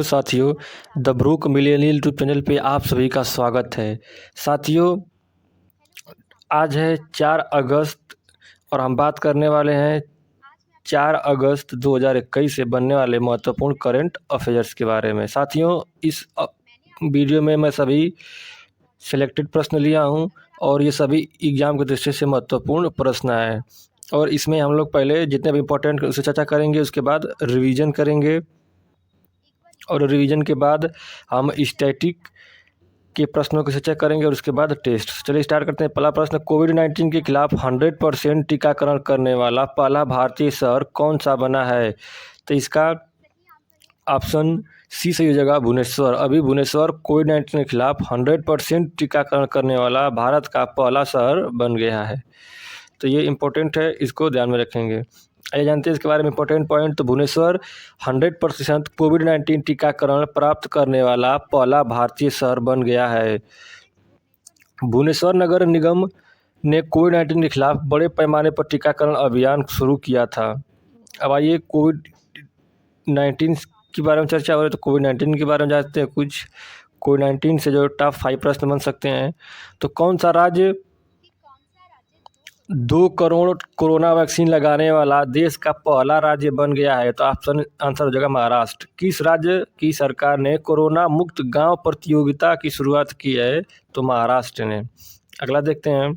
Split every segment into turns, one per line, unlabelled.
साथियों, the Brook Millennial YouTube channel पे आप सभी का स्वागत है। साथियों, आज है 4 अगस्त और हम बात करने वाले हैं 4 अगस्त 2021 से बनने वाले महत्वपूर्ण करंट अफेयर्स के बारे में। साथियों, इस वीडियो में मैं सभी सिलेक्टेड प्रश्न लिया हूँ और ये सभी एग्ज़ाम की दृष्टि से महत्वपूर्ण प्रश्न हैं और इसमें हम लोग पहले जितने भी इम्पोर्टेंट उसे चर्चा करेंगे, उसके बाद रिवीजन करेंगे और रिवीजन के बाद हम स्टैटिक के प्रश्नों की चर्चा करेंगे और उसके बाद टेस्ट। चलिए स्टार्ट करते हैं। पहला प्रश्न, कोविड-19 के खिलाफ 100% टीकाकरण करने वाला पहला भारतीय शहर कौन सा बना है? तो इसका ऑप्शन सी सही हो जाएगा, भुवनेश्वर। अभी भुवनेश्वर कोविड-19 के खिलाफ 100% टीकाकरण करने वाला भारत का पहला शहर बन गया है। तो ये इम्पोर्टेंट है, इसको ध्यान में रखेंगे। आइए जानते हैं इसके बारे में इम्पोर्टेंट पॉइंट। तो भुवनेश्वर 100% कोविड-19 टीकाकरण प्राप्त करने वाला पहला भारतीय शहर बन गया है। भुवनेश्वर नगर निगम ने कोविड-19 के खिलाफ बड़े पैमाने पर टीकाकरण अभियान शुरू किया था। अब आइए कोविड-19 के बारे में चर्चा हो रही है, तो कोविड-19 के बारे में जानते हैं कुछ। कोविड-19 से जो टॉप 5 प्रश्न बन सकते हैं। तो कौन सा राज्य 2 करोड़ कोरोना वैक्सीन लगाने वाला देश का पहला राज्य बन गया है? तो ऑप्शन आंसर हो जाएगा महाराष्ट्र। किस राज्य की सरकार ने कोरोना मुक्त गांव प्रतियोगिता की शुरुआत की है? तो महाराष्ट्र ने। अगला देखते हैं,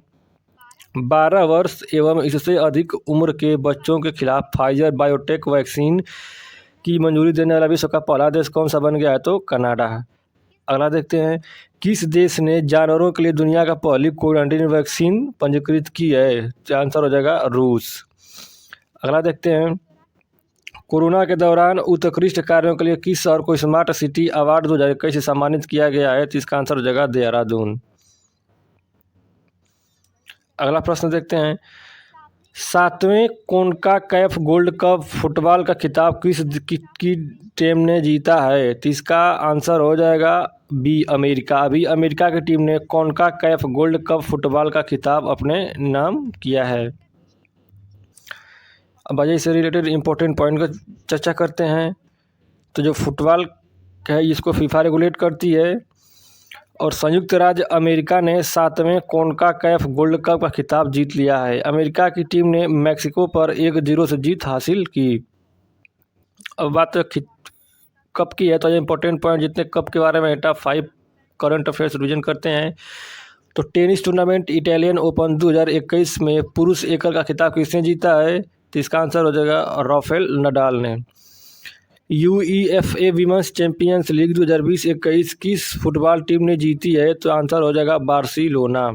12 वर्ष एवं इससे अधिक उम्र के बच्चों के खिलाफ फाइजर बायोटेक वैक्सीन की मंजूरी देने वाला विश्व का पहला देश कौन सा बन गया है? तो कनाडा। अगला देखते हैं, किस देश ने जानवरों के लिए दुनिया का पहली कोविड-19 वैक्सीन पंजीकृत की है? तो आंसर हो जाएगा रूस। अगला देखते हैं, कोरोना के दौरान उत्कृष्ट कार्यों के लिए किस शहर को स्मार्ट सिटी अवार्ड 2021 से सम्मानित किया गया है? तो इसका आंसर हो जाएगा देहरादून। अगला प्रश्न देखते हैं, 7वें कॉन्काकैफ गोल्ड कप फुटबॉल का खिताब किस की टीम ने जीता है? तो इसका आंसर हो जाएगा बी, अमेरिका। अभी अमेरिका की टीम ने कॉन्काकैफ गोल्ड कप फुटबॉल का खिताब अपने नाम किया है। अब आइए इससे रिलेटेड इम्पोर्टेंट पॉइंट का चर्चा करते हैं। तो जो फुटबॉल है इसको फीफा रेगुलेट करती है और संयुक्त राज्य अमेरिका ने 7वें कॉन्काकैफ गोल्ड कप का खिताब जीत लिया है। अमेरिका की टीम ने मैक्सिको पर 1-0 से जीत हासिल की। अब बात कप की है, तो ये इंपॉर्टेंट पॉइंट जितने कप के बारे में टॉप 5 करंट अफेयर्स रिवीजन करते हैं। तो टेनिस टूर्नामेंट इटालियन ओपन 2021 में पुरुष एकल का खिताब किसने जीता है? तो इसका आंसर हो जाएगा राफेल नडाल ने। UEFA विमेंस चैंपियंस लीग 2020-21 किस फुटबॉल टीम ने जीती है? तो आंसर हो जाएगा बार्सिलोना।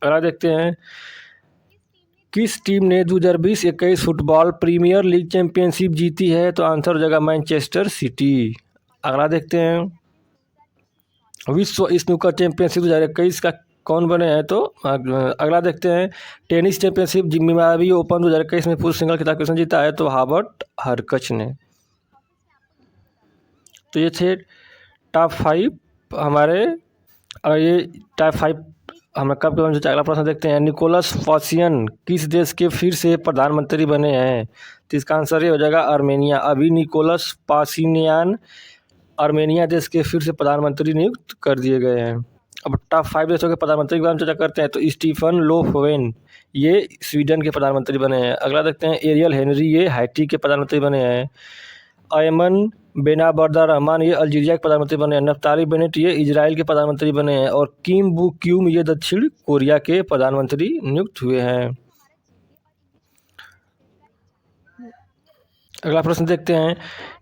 अगला देखते हैं, किस टीम ने 2020-21 फुटबॉल प्रीमियर लीग चैंपियनशिप जीती है? तो आंसर हो जाएगा मैनचेस्टर सिटी। अगला देखते हैं, विश्व स्नूकर चैंपियनशिप 2021 का कौन बने हैं? तो अगला देखते हैं, टेनिस चैंपियनशिप जिम्बाब्वे ओपन 2021 में पुरुष सिंगल खिताब किसने जीता है? तो हॉबर्ट हरकच ने। तो ये थे टॉप 5 हमारे। और ये टॉप 5 हम कब के बारे में। अगला प्रश्न देखते हैं, निकोलस पाशियन किस देश के फिर से प्रधानमंत्री बने हैं? तो इसका आंसर ये हो जाएगा आर्मेनिया। अभी निकोलस पाशिनियान आर्मेनिया देश के फिर से प्रधानमंत्री नियुक्त कर दिए गए हैं। अब टॉप 5 देशों के प्रधानमंत्री के बारे में चर्चा करते हैं। तो स्टीफन लोफवेन ये स्वीडन के प्रधानमंत्री बने हैं। अगला देखते हैं, एरियल हेनरी ये हाइटी के प्रधानमंत्री बने हैं। अयमन बेनाबर्दा रहमान ये अल्जीरिया के प्रधानमंत्री बने हैं। नफ्ताली बेनेट ये इजराइल के प्रधानमंत्री बने हैं और किम बू क्यूम ये दक्षिण कोरिया के प्रधानमंत्री नियुक्त हुए हैं। अगला प्रश्न देखते हैं,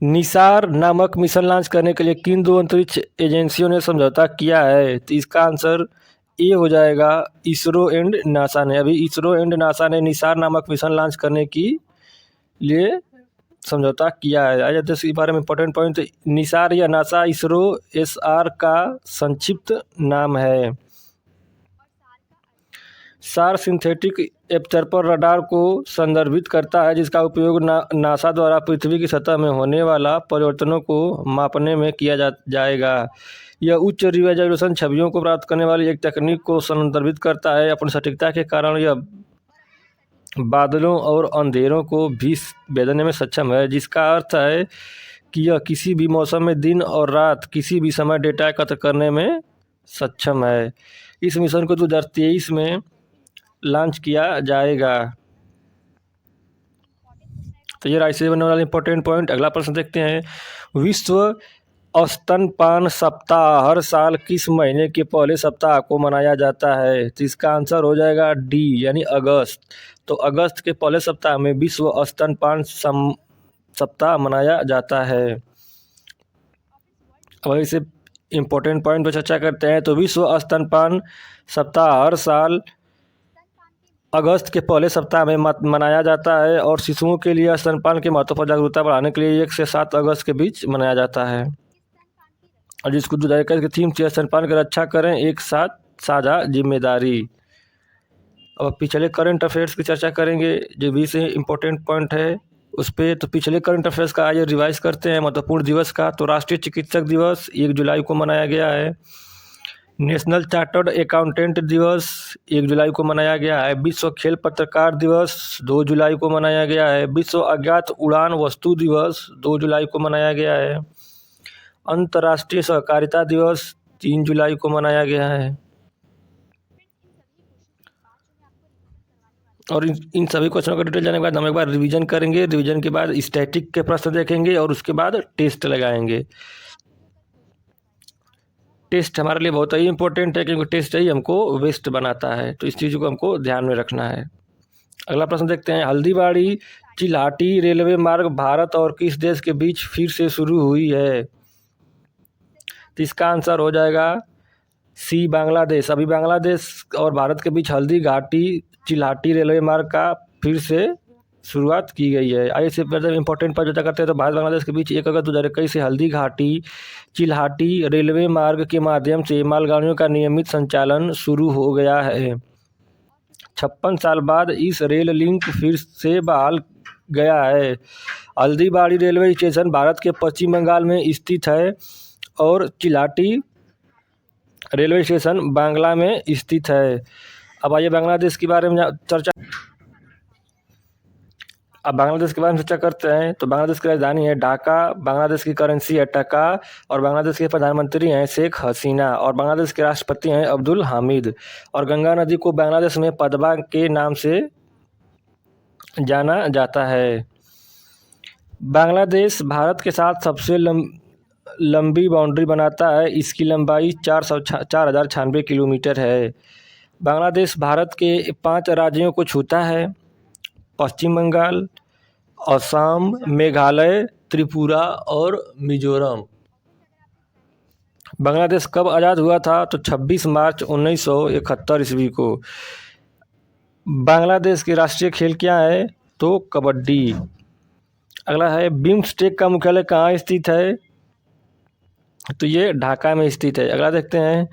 निसार नामक मिशन लॉन्च करने के लिए किन 2 अंतरिक्ष एजेंसियों ने समझौता किया है? तो इसका आंसर ए हो जाएगा इसरो एंड नासा ने। अभी इसरो एंड नासा ने निसार नामक मिशन लॉन्च करने के लिए समझौता किया है। आज इस बारे में इंपॉर्टेंट पॉइंट, निसार या नासा इसरो SR का संक्षिप्त नाम है। सार सिंथेटिक एपर्चर रडार को संदर्भित करता है जिसका उपयोग नासा द्वारा पृथ्वी की सतह में होने वाला परिवर्तनों को मापने में किया जाएगा। यह उच्च रिजोल्यूशन छवियों को प्राप्त करने वाली एक तकनीक को संदर्भित करता है। अपनी सटीकता के कारण यह बादलों और अंधेरों को भी भेदने में सक्षम है, जिसका अर्थ है कि यह किसी भी मौसम में दिन और रात किसी भी समय डेटा एकत्र करने में सक्षम है। इस मिशन को 2023 में लॉन्च किया जाएगा। तो ये राशि से बनने वाला इंपॉर्टेंट पॉइंट। अगला प्रश्न देखते हैं, विश्व स्तनपान सप्ताह हर साल किस महीने के पहले सप्ताह को मनाया जाता है? तो इसका आंसर हो जाएगा डी यानी अगस्त। तो अगस्त के पहले सप्ताह में विश्व स्तनपान सप्ताह मनाया जाता है। अब इसे इम्पोर्टेंट पॉइंट पर चर्चा करते हैं। तो विश्व स्तनपान सप्ताह हर साल अगस्त के पहले सप्ताह में मनाया जाता है और शिशुओं के लिए स्तनपान के महत्व पर जागरूकता बढ़ाने के लिए 1 से 7 अगस्त के बीच मनाया जाता है। और जिसको 2021 की थीम थी स्तनपान की रक्षा करें एक साथ साझा जिम्मेदारी। अब पिछले करंट अफेयर्स की चर्चा करेंगे जो 20 इम्पोर्टेंट पॉइंट है उस पर। तो पिछले करंट अफेयर्स का आइए रिवाइज करते हैं महत्वपूर्ण दिवस का। तो राष्ट्रीय चिकित्सक दिवस 1 जुलाई को मनाया गया है। नेशनल चार्टर्ड अकाउंटेंट दिवस 1 जुलाई को मनाया गया है। विश्व खेल पत्रकार दिवस 2 जुलाई को मनाया गया है। विश्व अज्ञात उड़ान वस्तु दिवस 2 जुलाई को मनाया गया है। अंतर्राष्ट्रीय सहकारिता दिवस 3 जुलाई को मनाया गया है। और इन सभी क्वेश्चनों का डिटेल जानने के बाद हम एक बार रिवीजन करेंगे। रिवीजन के बाद स्टैटिक के प्रश्न देखेंगे और उसके बाद टेस्ट लगाएंगे। टेस्ट हमारे लिए बहुत ही इंपॉर्टेंट है क्योंकि टेस्ट ही हमको वेस्ट बनाता है, तो इस चीज़ को हमको ध्यान में रखना है। अगला प्रश्न देखते हैं, हल्दीबाड़ी चिल्हाटी रेलवे मार्ग भारत और किस देश के बीच फिर से शुरू हुई है? तो इसका आंसर हो जाएगा सी बांग्लादेश। अभी बांग्लादेश और भारत के बीच हल्दी घाटी चिल्हाटी रेलवे मार्ग का फिर से शुरुआत की गई है। आइए इससे पहले इंपॉर्टेंट पर चर्चा करते हैं। तो भारत बांग्लादेश के बीच 1 अगस्त 2021 से हल्दी घाटी चिल्हाटी रेलवे मार्ग के माध्यम से मालगाड़ियों का नियमित संचालन शुरू हो गया है। 56 साल बाद इस रेल लिंक फिर से बहाल गया है। हल्दीबाड़ी रेलवे स्टेशन भारत के पश्चिम बंगाल में स्थित है और चिल्हाटी रेलवे स्टेशन बांग्ला में स्थित है। अब आइए बांग्लादेश के बारे में चर्चा करते हैं। तो बांग्लादेश की राजधानी है ढाका, बांग्लादेश की करेंसी है टका और बांग्लादेश के प्रधानमंत्री हैं शेख हसीना और बांग्लादेश के राष्ट्रपति हैं अब्दुल हामिद। और गंगा नदी को बांग्लादेश में पद्मा के नाम से जाना जाता है। बांग्लादेश भारत के साथ सबसे लंबी बाउंड्री बनाता है। इसकी लंबाई 4096 किलोमीटर है। बांग्लादेश भारत के 5 राज्यों को छूता है, पश्चिम बंगाल, असम, मेघालय, त्रिपुरा और मिजोरम। बांग्लादेश कब आज़ाद हुआ था? तो 26 मार्च 1971 ईस्वी को। बांग्लादेश के राष्ट्रीय खेल क्या है? तो कबड्डी। अगला है, बिम्स्टेक का मुख्यालय कहाँ स्थित है? तो ये ढाका में स्थित है। अगला देखते हैं,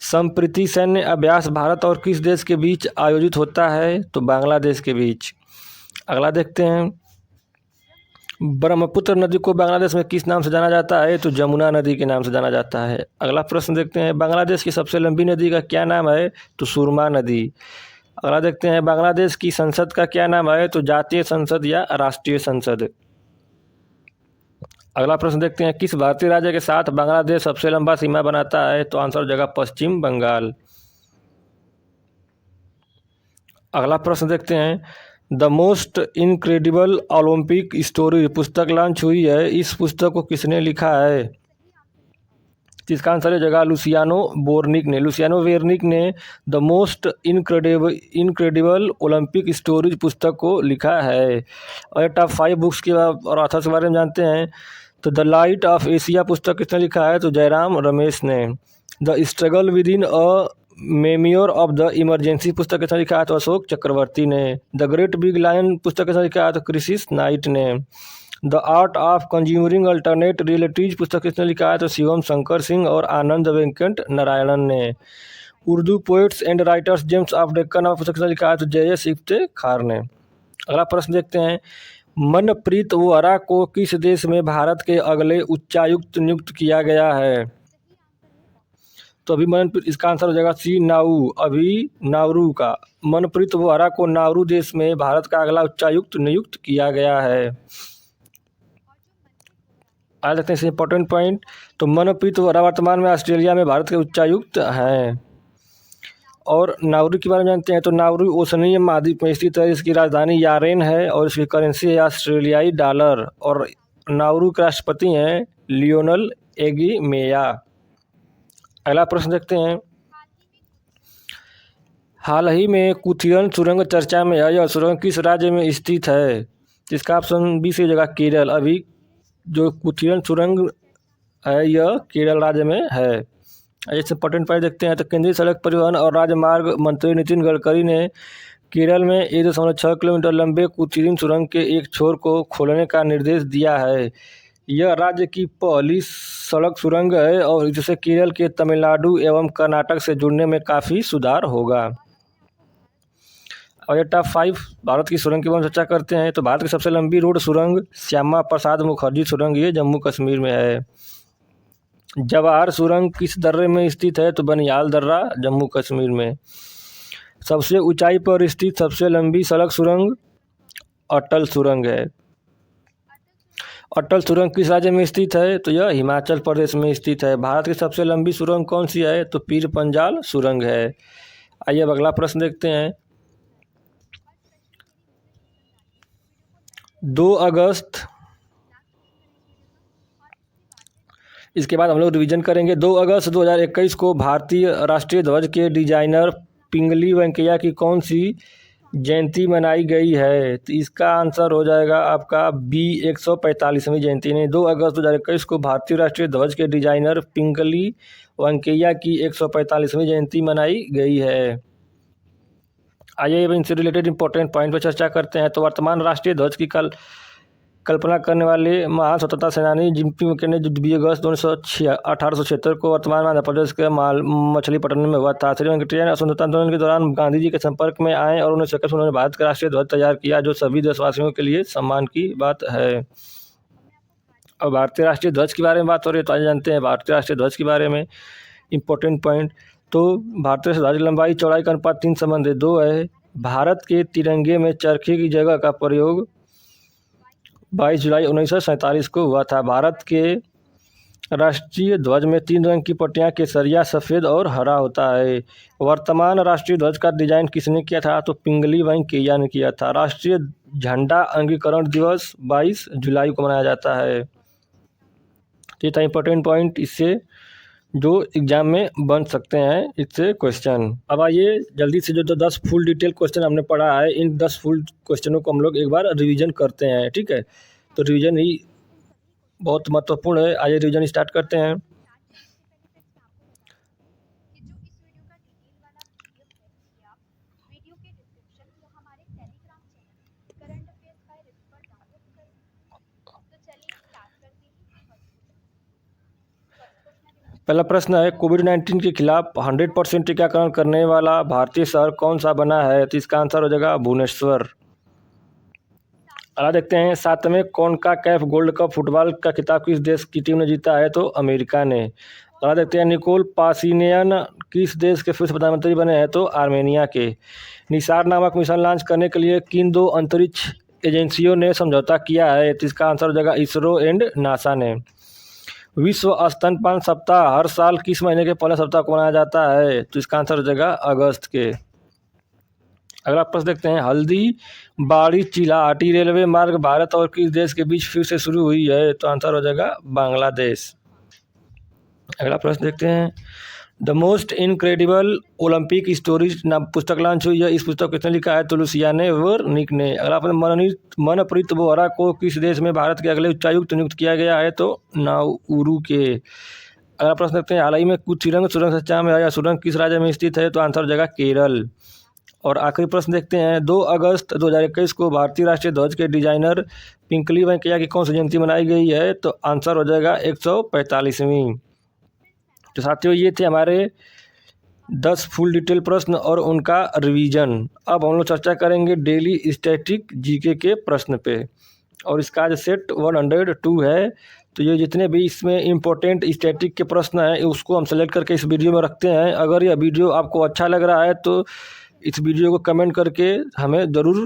संप्रीति सैन्य अभ्यास भारत और किस देश के बीच आयोजित होता है? तो बांग्लादेश के बीच। अगला देखते हैं, ब्रह्मपुत्र नदी को बांग्लादेश में किस नाम से जाना जाता है? तो जमुना नदी के नाम से जाना जाता है। अगला प्रश्न देखते हैं, बांग्लादेश की सबसे लंबी नदी का क्या नाम है? तो सुरमा नदी। अगला देखते हैं, बांग्लादेश की संसद का क्या नाम है? तो जातीय संसद या राष्ट्रीय संसद। अगला प्रश्न देखते हैं, किस भारतीय राज्य के साथ बांग्लादेश सबसे लंबा सीमा बनाता है? तो आंसर हो जाएगा पश्चिम बंगाल। अगला प्रश्न देखते हैं, the most incredible Olympic story पुस्तक लॉन्च हुई है। इस पुस्तक को किसने लिखा है? इसका आंसर हो जाएगा लुसियानो वेरनिक ने the most incredible Olympic stories पुस्तक को लिखा है। और टॉप 5 बुक्स के और ऑथर्स के बारे में जानते हैं। तो द लाइट ऑफ एशिया पुस्तक किसने लिखा है? तो जयराम रमेश ने। The struggle with in a मेम्योर of the emergency पुस्तक किसने लिखा है? तो अशोक चक्रवर्ती ने। द ग्रेट बिग लायन पुस्तक किसने लिखा है? तो क्रिसिस नाइट ने। The art of consumering alternate realities पुस्तक किसने लिखा है? तो शिवम शंकर सिंह और आनंद वेंकट नारायणन ने। Urdu poets and writers James of Deccan पुस्तक किसने लिखा है? तो जयस इफ्तेखार ने। अगला प्रश्न देखते हैं, मनप्रीत वोहरा को किस देश में भारत के अगले उच्चायुक्त नियुक्त किया गया है? तो अभी मनप्रीत, इसका आंसर हो जाएगा सी नाऊ, अभी नाउरू का। मनप्रीत वोहरा को नाउरू देश में भारत का अगला उच्चायुक्त नियुक्त किया गया है। आ सकते हैं इसे इंपॉर्टेंट पॉइंट। तो मनप्रीत वोरा वर्तमान में ऑस्ट्रेलिया में भारत के उच्चायुक्त हैं। और नाउरू के बारे में जानते हैं। तो नाउरू ओशनिया महाद्वीप में स्थित है, इसकी राजधानी यारेन है और इसकी करेंसी है ऑस्ट्रेलियाई डॉलर। और नाउरू के राष्ट्रपति हैं लियोनल एगिमेया। अगला प्रश्न देखते हैं। हाल ही में कुथिरन सुरंग चर्चा में है, यह सुरंग किस राज्य में स्थित है? इसका ऑप्शन बी सही जगह केरल। अभी जो कुथिरन सुरंग है यह केरल राज्य में है। ऐसे इंपॉर्टेंट पॉइंट देखते हैं। तो केंद्रीय सड़क परिवहन और राजमार्ग मंत्री नितिन गडकरी ने केरल में 1.6 किलोमीटर लंबे कुथिरन सुरंग के एक छोर को खोलने का निर्देश दिया है। यह राज्य की पहली सड़क सुरंग है और जिससे केरल के तमिलनाडु एवं कर्नाटक से जुड़ने में काफ़ी सुधार होगा। और ये टॉप 5 भारत की सुरंग के बारे में चर्चा करते हैं। तो भारत की सबसे लंबी रोड सुरंग श्यामा प्रसाद मुखर्जी सुरंग ये जम्मू कश्मीर में है। जवाहर सुरंग किस दर्रे में स्थित है? तो बनियाल दर्रा जम्मू कश्मीर में। सबसे ऊंचाई पर स्थित सबसे लंबी सड़क सुरंग अटल सुरंग है। अटल सुरंग किस राज्य में स्थित है? तो यह हिमाचल प्रदेश में स्थित है। भारत की सबसे लंबी सुरंग कौन सी है? तो पीर पंजाल सुरंग है। आइए अब अगला प्रश्न देखते हैं। 2 अगस्त, इसके बाद हम लोग रिवीजन करेंगे। 2 अगस्त 2021 को भारतीय राष्ट्रीय ध्वज के डिजाइनर पिंगली वेंकैया की कौन सी जयंती मनाई गई है? तो इसका आंसर हो जाएगा आपका बी 145वीं जयंती। नहीं, 2 अगस्त 2021 को भारतीय राष्ट्रीय ध्वज के डिजाइनर पिंगली वेंकैया की 145वीं जयंती मनाई गई है। आइए अब इनसे रिलेटेड इंपॉर्टेंट पॉइंट पर चर्चा करते हैं। तो वर्तमान राष्ट्रीय ध्वज की कल्पना करने वाले महान स्वतंत्रता सेनानी जिम्पी मुखर्जी ने 2 अगस्त 1876 को वर्तमान आंध्र प्रदेश के मछलीपट्टनम में हुआ था। श्री वेंकटैया स्वतंत्रता आंदोलन के दौरान गांधी जी के संपर्क में आए और उन्हें सकल उन्होंने भारत का राष्ट्रीय ध्वज तैयार किया, जो सभी देशवासियों के लिए सम्मान की बात है। अब भारतीय राष्ट्रीय ध्वज के बारे में बात हो रही है, तो आज जानते हैं भारतीय राष्ट्रीय ध्वज के बारे में इंपॉर्टेंट पॉइंट। तो भारतीय ध्वज लंबाई चौड़ाई का अनुपात 3:2 है। भारत के तिरंगे में चरखे की जगह का प्रयोग 22 जुलाई 1947 को हुआ था। भारत के राष्ट्रीय ध्वज में 3 रंग की पट्टियां केसरिया, सफ़ेद और हरा होता है। वर्तमान राष्ट्रीय ध्वज का डिजाइन किसने किया था? तो पिंगली वेंकैया ने किया था। राष्ट्रीय झंडा अंगीकरण दिवस 22 जुलाई को मनाया जाता है। ये था इंपॉर्टेंट पॉइंट, इससे जो एग्जाम में बन सकते हैं इससे क्वेश्चन। अब आइए जल्दी से जो 10 फुल डिटेल क्वेश्चन हमने पढ़ा है, इन 10 फुल क्वेश्चनों को हम लोग एक बार रिवीजन करते हैं। ठीक है, तो रिवीजन ही बहुत महत्वपूर्ण है। आइए रिवीजन स्टार्ट करते हैं। पहला प्रश्न है, कोविड-19 के खिलाफ 100% टीकाकरण करने वाला भारतीय शहर कौन सा बना है? तो इसका आंसर हो जाएगा भुवनेश्वर। अगला देखते हैं, 7वें कॉन्काकैफ गोल्ड कप फुटबॉल का खिताब किस देश की टीम ने जीता है? तो अमेरिका ने। अगला देखते हैं, निकोल पाशिनियन किस देश के फिर से प्रधानमंत्री बने हैं? तो आर्मेनिया के। निसार नामक मिशन लॉन्च करने के लिए किन 2 अंतरिक्ष एजेंसियों ने समझौता किया है? तो इसका आंसर हो जाएगा इसरो एंड नासा ने। विश्व स्तनपान सप्ताह हर साल किस महीने के पहले सप्ताह को मनाया जाता है? तो इसका आंसर हो जाएगा अगस्त के। अगला प्रश्न देखते हैं, हल्दी बाड़ी चिलाहाटी रेलवे मार्ग भारत और किस देश के बीच फिर से शुरू हुई है? तो आंसर हो जाएगा बांग्लादेश। अगला प्रश्न देखते हैं, the most incredible Olympic stories नाम पुस्तक लॉन्च हुई है। इस पुस्तक को किसने लिखा है? तो लुसियाने वर्निक ने। अगला प्रश्न, मनप्रीत वोरा को किस देश में भारत के अगले उच्चायुक्त नियुक्त किया गया है? तो नाउरू के। अगला प्रश्न देखते हैं, हाल ही में कुथिरन सुरंग चर्चा में आया, सुरंग किस राज्य में स्थित है? तो आंसर हो जाएगा केरल। और आखिरी प्रश्न देखते हैं, 2 अगस्त 2021 को भारतीय राष्ट्रीय ध्वज के डिजाइनर पिंगली वेंकैया की कौन सी जयंती मनाई गई है? तो आंसर हो जाएगा 145वीं। तो साथियों, ये थे हमारे 10 फुल डिटेल प्रश्न और उनका रिवीजन। अब हम लोग चर्चा करेंगे डेली स्टैटिक जीके के प्रश्न पे, और इसका आज सेट 102 है। तो ये जितने भी इसमें इम्पोर्टेंट स्टैटिक के प्रश्न हैं उसको हम सेलेक्ट करके इस वीडियो में रखते हैं। अगर यह वीडियो आपको अच्छा लग रहा है तो इस वीडियो को कमेंट करके हमें ज़रूर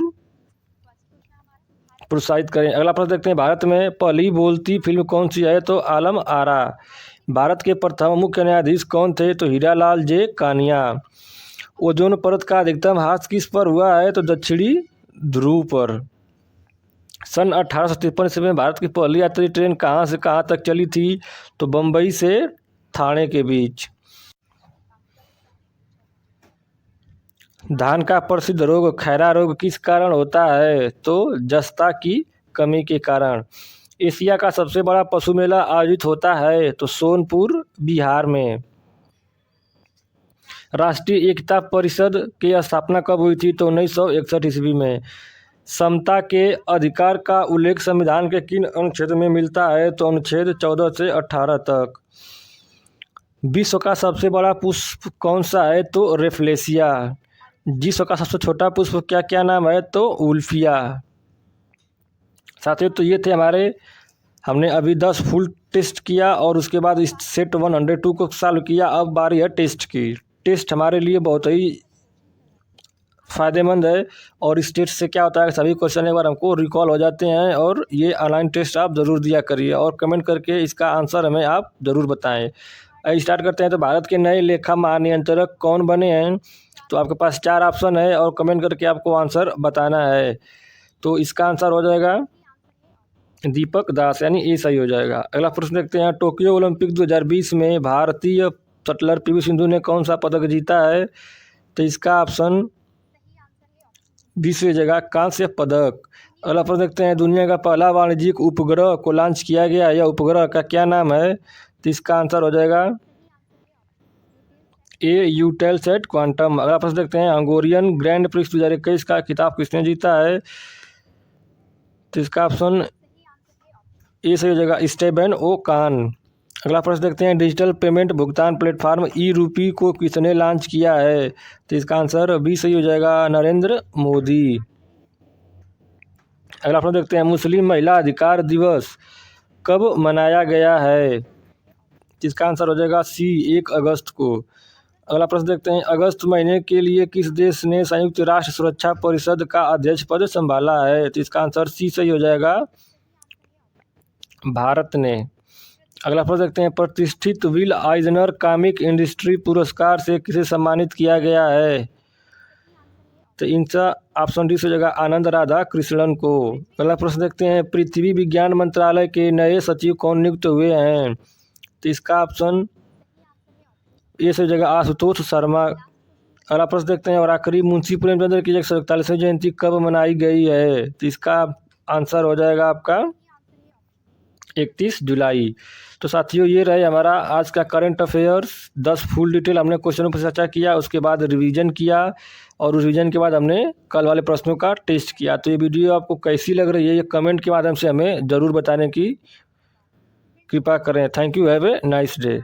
प्रोत्साहित करें। अगला प्रश्न देखते हैं, भारत में पहली बोलती फिल्म कौन सी है? तो आलम आरा। भारत के प्रथम मुख्य न्यायाधीश कौन थे? तो हीरालाल जे कानिया। ओजोन परत का अधिकतम ह्रास किस पर हुआ है? तो दक्षिणी ध्रुव पर। सन 1853 ईस्वी में भारत की पहली यात्री ट्रेन कहाँ से कहाँ तक चली थी? तो बम्बई से ठाणे के बीच। धान का प्रसिद्ध रोग खैरा रोग किस कारण होता है? तो जस्ता की कमी के कारण। एशिया का सबसे बड़ा पशु मेला आयोजित होता है? तो सोनपुर बिहार में। राष्ट्रीय एकता परिषद की स्थापना कब हुई थी? तो 1961 ईस्वी में। समता के अधिकार का उल्लेख संविधान के किन अनुच्छेद में मिलता है? तो अनुच्छेद 14 से 18 तक। विश्व का सबसे बड़ा पुष्प कौन सा है? तो रेफ्लेशिया। विश्व का सबसे छोटा पुष्प क्या नाम है? तो उल्फिया। साथियों, तो ये थे हमने अभी 10 फुल टेस्ट किया और उसके बाद इस सेट 102 को सॉल्व किया। अब बारी है टेस्ट की। टेस्ट हमारे लिए बहुत ही फ़ायदेमंद है और इस टेस्ट से क्या होता है, सभी क्वेश्चन एक बार हमको रिकॉल हो जाते हैं। और ये ऑनलाइन टेस्ट आप ज़रूर दिया करिए और कमेंट करके इसका आंसर हमें आप ज़रूर बताएं। स्टार्ट करते हैं। तो भारत के नए लेखा महानियंत्रक कौन बने हैं? तो आपके पास 4 ऑप्शन है और कमेंट करके आपको आंसर बताना है। तो इसका आंसर हो जाएगा दीपक दास, यानी ए सही हो जाएगा। अगला प्रश्न देखते हैं, टोक्यो ओलंपिक 2020 में भारतीय शटलर पीवी सिंधु ने कौन सा पदक जीता है? तो इसका ऑप्शन 20वीं जगह कांस्य पदक। अगला प्रश्न देखते हैं, दुनिया का पहला वाणिज्यिक उपग्रह को लॉन्च किया गया, यह उपग्रह का क्या नाम है? तो इसका आंसर हो जाएगा ए यूटेलसैट क्वांटम। अगला प्रश्न देखते हैं, हंगोरियन ग्रैंड प्रिक्स 2021 का खिताब किसने जीता है? तो इसका ऑप्शन ए सही हो जाएगा स्टेबन ओ कान। अगला प्रश्न देखते हैं, डिजिटल पेमेंट भुगतान प्लेटफॉर्म ई रूपी को किसने लॉन्च किया है? तो इसका आंसर बी सही हो जाएगा नरेंद्र मोदी। अगला प्रश्न देखते हैं, मुस्लिम महिला अधिकार दिवस कब मनाया गया है? इसका आंसर हो जाएगा सी 1 अगस्त को। अगला प्रश्न देखते हैं, अगस्त महीने के लिए किस देश ने संयुक्त राष्ट्र सुरक्षा परिषद का अध्यक्ष पद संभाला है? तो इसका आंसर सी सही हो जाएगा भारत ने। अगला प्रश्न देखते हैं, प्रतिष्ठित विल आइजनर कॉमिक इंडस्ट्री पुरस्कार से किसे सम्मानित किया गया है? तो इनका ऑप्शन डी से जगह आनंद राधा कृष्णन को। अगला प्रश्न देखते हैं, पृथ्वी विज्ञान मंत्रालय के नए सचिव कौन नियुक्त हुए हैं? तो इसका ऑप्शन ए से जगह आशुतोष शर्मा। अगला प्रश्न देखते हैं, और आखिरी, मुंशी प्रेमचंद्र की 141वीं जयंती कब मनाई गई है? तो इसका आंसर हो जाएगा आपका 31 जुलाई। तो साथियों, ये रहे हमारा आज का करंट अफेयर्स। 10 फुल डिटेल हमने क्वेश्चनों पर चर्चा किया, उसके बाद रिवीजन किया और उस रिवीजन के बाद हमने कल वाले प्रश्नों का टेस्ट किया। तो ये वीडियो आपको कैसी लग रही है, ये कमेंट के माध्यम से हमें ज़रूर बताने की कृपा करें। Thank you, have a nice day.